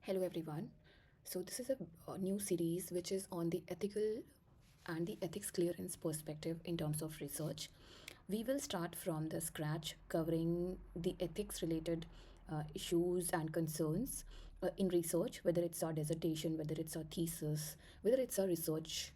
Hello, everyone. So, this is a new series which is on the ethical and the ethics clearance perspective in terms of research. We will start from the scratch, covering the ethics related issues and concerns in research, whether it's our dissertation, whether it's our thesis, whether it's our research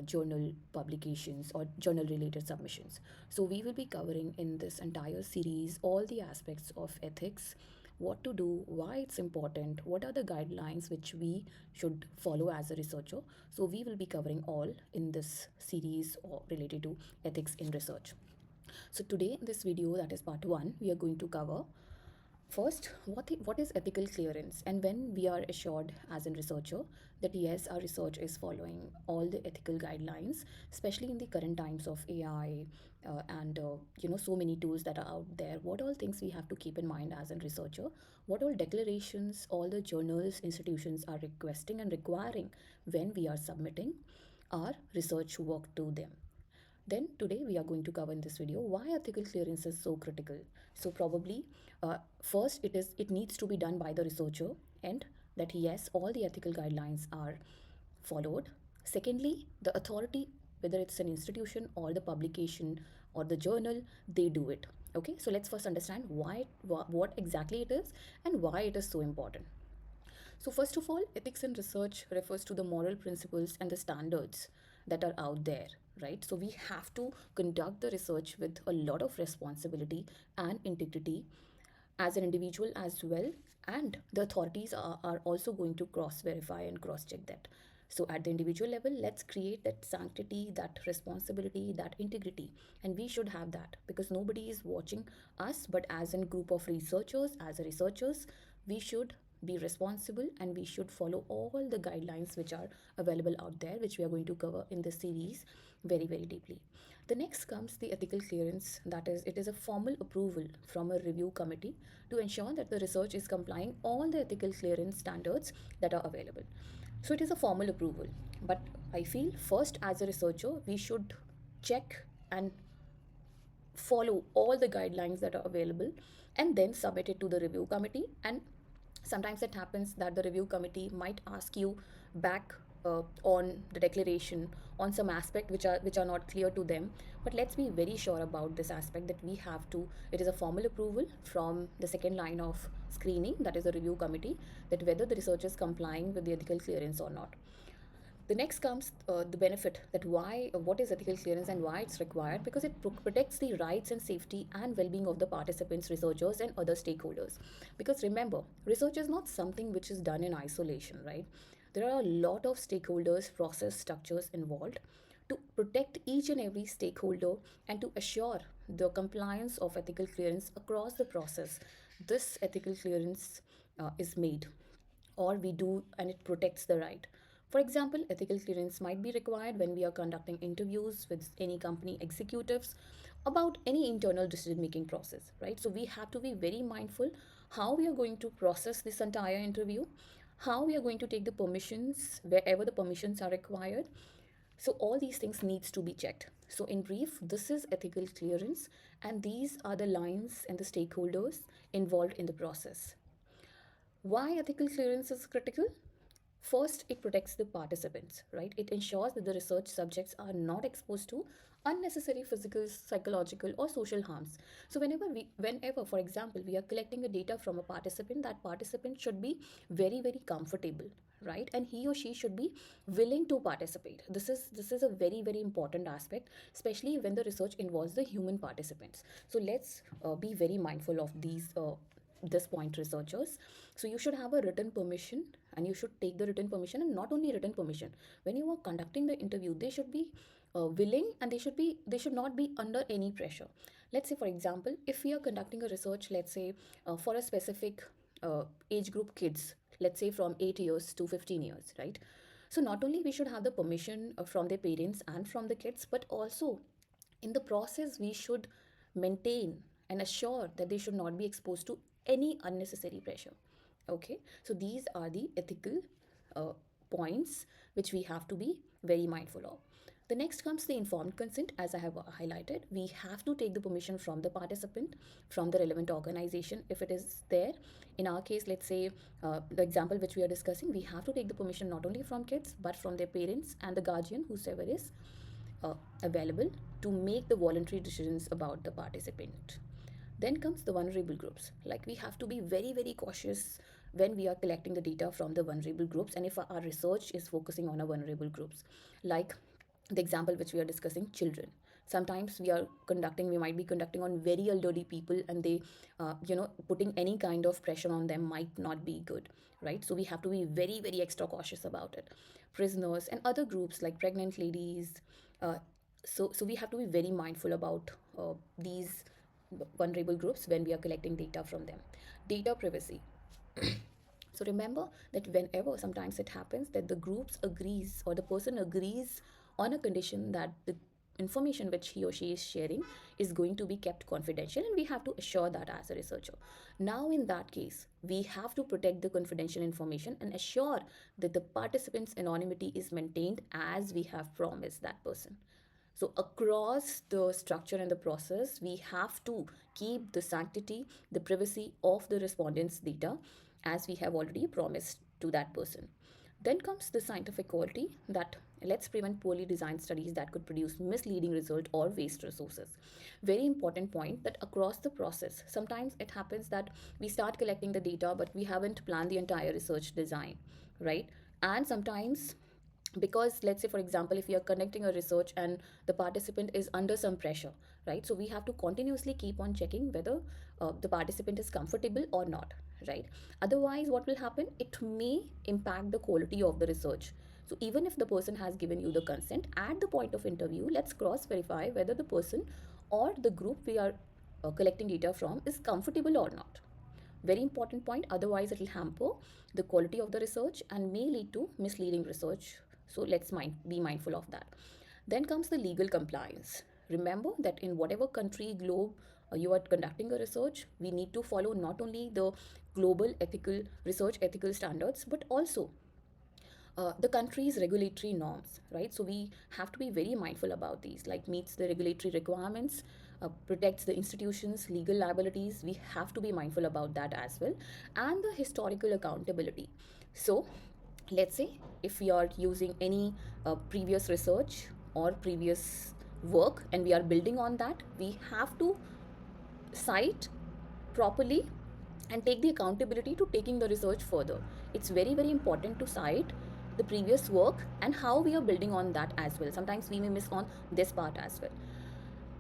journal publications or journal related submissions. So, we will be covering in this entire series all the aspects of ethics, what to do, why it's important, what are the guidelines which we should follow as a researcher. So, we will be covering all in this series or related to ethics in research. So, today in this video, that is part one, we are going to cover first, what is ethical clearance, and when we are assured as a researcher that yes, our research is following all the ethical guidelines, especially in the current times of AI and so many tools that are out there. What all things we have to keep in mind as a researcher? What all declarations all the journals institutions are requesting and requiring when we are submitting our research work to them? Then today we are going to cover in this video why ethical clearance is so critical. So probably first it needs to be done by the researcher, and that yes, all the ethical guidelines are followed. Secondly, the authority, whether it's an institution or the publication or the journal, they do it. Okay, so let's first understand what exactly it is and why it is so important. So, first of all, ethics in research refers to the moral principles and the standards that are out there, right? So, we have to conduct the research with a lot of responsibility and integrity as an individual as well. And the authorities are also going to cross verify and cross check that. So, at the individual level, let's create that sanctity, that responsibility, that integrity. And we should have that because nobody is watching us, but as a group of researchers, as a researchers, we should be responsible and we should follow all the guidelines which are available out there, which we are going to cover in this series very, very deeply. The next comes the ethical clearance, that is, it is a formal approval from a review committee to ensure that the research is complying all the ethical clearance standards that are available. So it is a formal approval. But I feel first as a researcher, we should check and follow all the guidelines that are available and then submit it to the review committee. And sometimes it happens that the review committee might ask you back on the declaration on some aspect which are not clear to them, but let's be very sure about this aspect that we have to, it is a formal approval from the second line of screening, that is the review committee, that whether the research is complying with the ethical clearance or not. The next comes the benefit, that why what is ethical clearance and why it's required, because it protects the rights and safety and well-being of the participants, researchers and other stakeholders. Because remember, research is not something which is done in isolation, right? There are a lot of stakeholders, process structures involved to protect each and every stakeholder and to assure the compliance of ethical clearance across the process. This ethical clearance is made, or we do, and it protects the right. For example, ethical clearance might be required when we are conducting interviews with any company executives about any internal decision making process, right? So we have to be very mindful how we are going to process this entire interview, how we are going to take the permissions wherever the permissions are required. So all these things needs to be checked. So in brief, this is ethical clearance, and these are the lines and the stakeholders involved in the process. Why ethical clearance is critical? First, it protects the participants, right? It ensures that the research subjects are not exposed to unnecessary physical, psychological, or social harms. So, whenever, for example, we are collecting a data from a participant, that participant should be very, very comfortable, right? And he or she should be willing to participate. This is a very, very important aspect, especially when the research involves the human participants. So, let's be very mindful of these. This point, researchers, so you should have a written permission, and you should take the written permission, and not only written permission, when you are conducting the interview, they should be willing, and they should not be under any pressure. Let's say, for example, if we are conducting a research, let's say for a specific age group kids, let's say from 8 years to 15 years, right? So not only we should have the permission from their parents and from the kids, but also in the process we should maintain and assure that they should not be exposed to any unnecessary pressure. Okay, so these are the ethical uh, points which we have to be very mindful of. The next comes the informed consent, as I have highlighted. We have to take the permission from the participant, from the relevant organization, if it is there. In our case, let's say the example which we are discussing, we have to take the permission not only from kids, but from their parents and the guardian, whosoever is available to make the voluntary decisions about the participant. Then comes the vulnerable groups. Like we have to be very, very cautious when we are collecting the data from the vulnerable groups, and if our research is focusing on our vulnerable groups, like the example which we are discussing, children. Sometimes we might be conducting on very elderly people, and they, putting any kind of pressure on them might not be good, right? So we have to be very, very extra cautious about it. Prisoners and other groups like pregnant ladies. Uh, so we have to be very mindful about these vulnerable groups when we are collecting data from them. Data privacy. So remember that whenever sometimes it happens that the groups agrees or the person agrees on a condition that the information which he or she is sharing is going to be kept confidential, and we have to assure that as a researcher. Now in that case, we have to protect the confidential information and assure that the participant's anonymity is maintained as we have promised that person. So, across the structure and the process, we have to keep the sanctity, the privacy of the respondent's data as we have already promised to that person. Then comes the scientific quality, that let's prevent poorly designed studies that could produce misleading result or waste resources. Very important point, that across the process, sometimes it happens that we start collecting the data but we haven't planned the entire research design, right? And sometimes, because let's say for example, if we are conducting a research and the participant is under some pressure, right? So we have to continuously keep on checking whether the participant is comfortable or not, right? Otherwise what will happen, it may impact the quality of the research. So even if the person has given you the consent at the point of interview, let's cross verify whether the person or the group we are collecting data from is comfortable or not. Very important point, otherwise it will hamper the quality of the research and may lead to misleading research. So be mindful of that. Then comes the legal compliance. Remember that in whatever country, globe you are conducting a research, we need to follow not only the global ethical research ethical standards, but also the country's regulatory norms, right? So we have to be very mindful about these, like meets the regulatory requirements, protects the institution's legal liabilities. We have to be mindful about that as well, and the historical accountability. So let's say if we are using any previous research or previous work and we are building on that, we have to cite properly and take the accountability to taking the research further. It's very, very important to cite the previous work and how we are building on that as well. Sometimes we may miss on this part as well.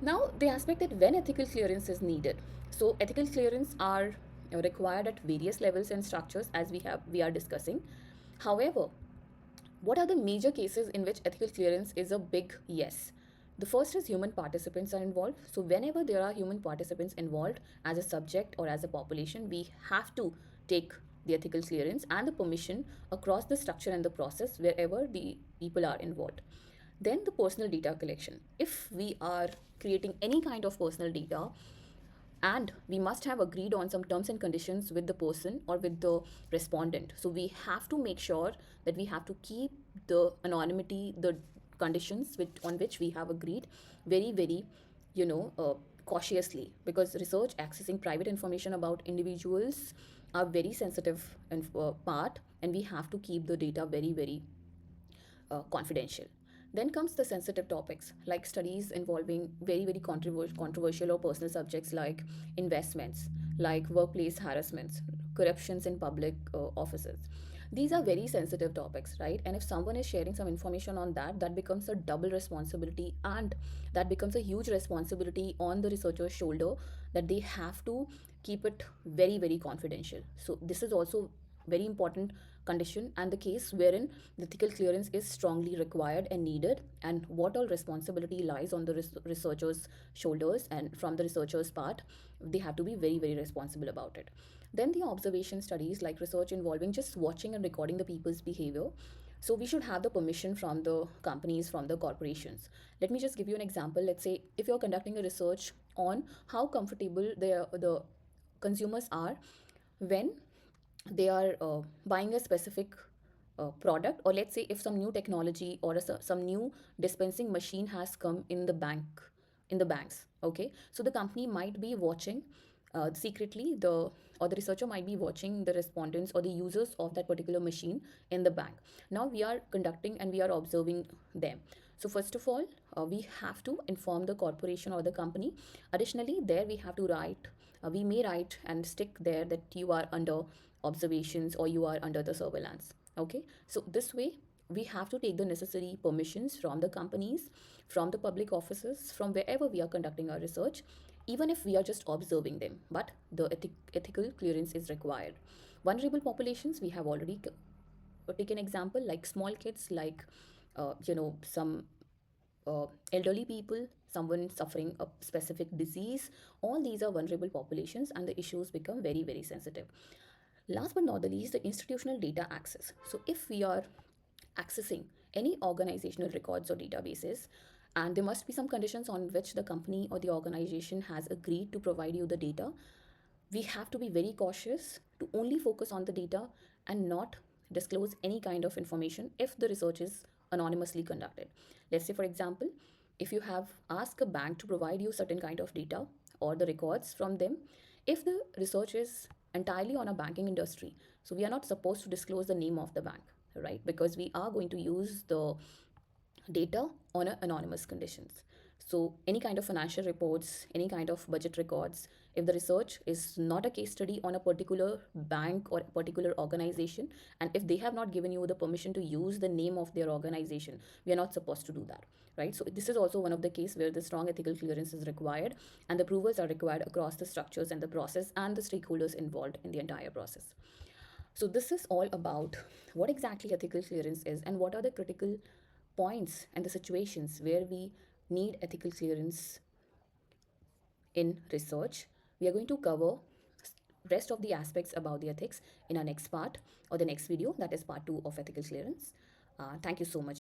Now, the aspect that when ethical clearance is needed. So, ethical clearance are required at various levels and structures as we are discussing. However, what are the major cases in which ethical clearance is a big yes? The first is human participants are involved. So, whenever there are human participants involved as a subject or as a population, we have to take the ethical clearance and the permission across the structure and the process wherever the people are involved. Then the personal data collection. If we are creating any kind of personal data, and we must have agreed on some terms and conditions with the person or with the respondent, so we have to make sure that we have to keep the anonymity, the conditions on which we have agreed, very, very, you know uh, cautiously, because research accessing private information about individuals are very sensitive and part, and we have to keep the data very, very confidential. Then comes the sensitive topics, like studies involving very, very controversial or personal subjects, like investments, like workplace harassments, corruptions in public offices. These are very sensitive topics, right? And if someone is sharing some information on that, that becomes a double responsibility, and that becomes a huge responsibility on the researcher's shoulder, that they have to keep it very, very confidential. So this is also very important condition and the case wherein the ethical clearance is strongly required and needed, and what all responsibility lies on the researcher's shoulders, and from the researcher's part they have to be very, very responsible about it. Then the observation studies, like research involving just watching and recording the people's behavior. So we should have the permission from the companies, from the corporations. Let me just give you an example. Let's say if you're conducting a research on how comfortable the consumers are when they are buying a specific product, or let's say if some new technology or some new dispensing machine has come in the banks. Okay, so the company might be watching secretly, the or the researcher might be watching the respondents or the users of that particular machine in the bank. Now we are conducting and we are observing them. So first of all, we have to inform the corporation or the company. Additionally, there we have to write, we may write and stick there that you are under observations or you are under the surveillance. Okay, so this way we have to take the necessary permissions from the companies, from the public offices, from wherever we are conducting our research, even if we are just observing them, but the ethical clearance is required. Vulnerable populations, we have already taken example, like small kids, like some elderly people, someone suffering a specific disease. All these are vulnerable populations and the issues become very, very sensitive. Last but not the least, the institutional data access. So if we are accessing any organizational records or databases, and there must be some conditions on which the company or the organization has agreed to provide you the data, we have to be very cautious to only focus on the data and not disclose any kind of information if the research is anonymously conducted. Let's say, for example, if you have asked a bank to provide you certain kind of data or the records from them, if the research is entirely on a banking industry, so we are not supposed to disclose the name of the bank, right? Because we are going to use the data on a anonymous conditions. So any kind of financial reports, any kind of budget records, if the research is not a case study on a particular bank or a particular organization, and if they have not given you the permission to use the name of their organization, we are not supposed to do that, right? So this is also one of the case where the strong ethical clearance is required, and the approvals are required across the structures and the process and the stakeholders involved in the entire process. So this is all about what exactly ethical clearance is and what are the critical points and the situations where we need ethical clearance in research. We are going to cover rest of the aspects about the ethics in our next part or the next video, that is part 2 of ethical clearance. Thank you so much.